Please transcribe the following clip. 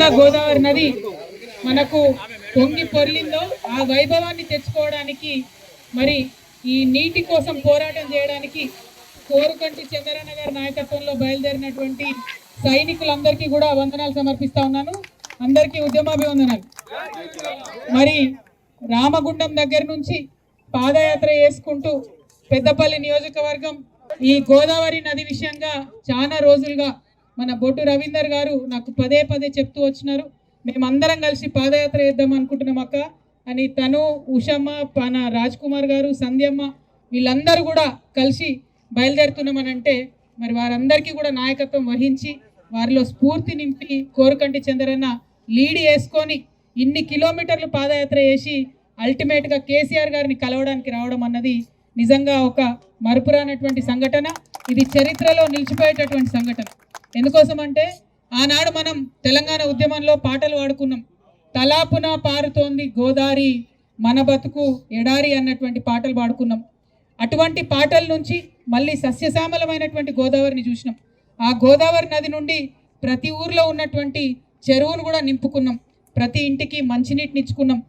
గోదావరి నది మనకు పొంగి పొర్లిందో ఆ వైభవాన్ని తెచ్చుకోవడానికి మరి ఈ నీటి కోసం పోరాటం చేయడానికి కోరుకంటి చంద్రన్న గారి నాయకత్వంలో బయలుదేరినటువంటి సైనికులందరికీ కూడా వందనాలు సమర్పిస్తా ఉన్నాను. అందరికీ ఉద్యమాభివందనాలు. మరి రామగుండం దగ్గర నుంచి పాదయాత్ర చేసుకుంటూ పెద్దపల్లి నియోజకవర్గం ఈ గోదావరి నది విషయంగా చాలా రోజులుగా మన బొట్టు రవీందర్ గారు నాకు పదే పదే చెప్తూ వచ్చినారు. మేమందరం కలిసి పాదయాత్ర చేద్దాం అనుకుంటున్నాం అక్క అని తను, ఉషమ్మ, మన రాజ్ కుమార్ గారు, సంధ్యమ్మ వీళ్ళందరూ కూడా కలిసి బయలుదేరుతున్నామని అంటే మరి వారందరికీ కూడా నాయకత్వం వహించి వారిలో స్ఫూర్తి నింపి కోరుకంటి చంద్రన్న లీడ్ చేసుకొని ఇన్ని కిలోమీటర్లు పాదయాత్ర చేసి అల్టిమేట్గా కేసీఆర్ గారిని కలవడానికి రావడం అన్నది నిజంగా ఒక మరుపురానటువంటి సంఘటన. ఇది చరిత్రలో నిలిచిపోయేటటువంటి సంఘటన. ఎందుకోసం అంటే ఆనాడు మనం తెలంగాణ ఉద్యమంలో పాటలు పాడుకున్నాం. తలాపున పారుతోంది గోదారి మన బతుకు ఎడారి అన్నటువంటి పాటలు పాడుకున్నాం. అటువంటి పాటల నుంచి మళ్ళీ సస్యశ్యామలమైనటువంటి గోదావరిని చూసినాం. ఆ గోదావరి నది నుండి ప్రతి ఊర్లో ఉన్నటువంటి చెరువును కూడా నింపుకున్నాం. ప్రతి ఇంటికి మంచినీటిని ఇచ్చుకున్నాం.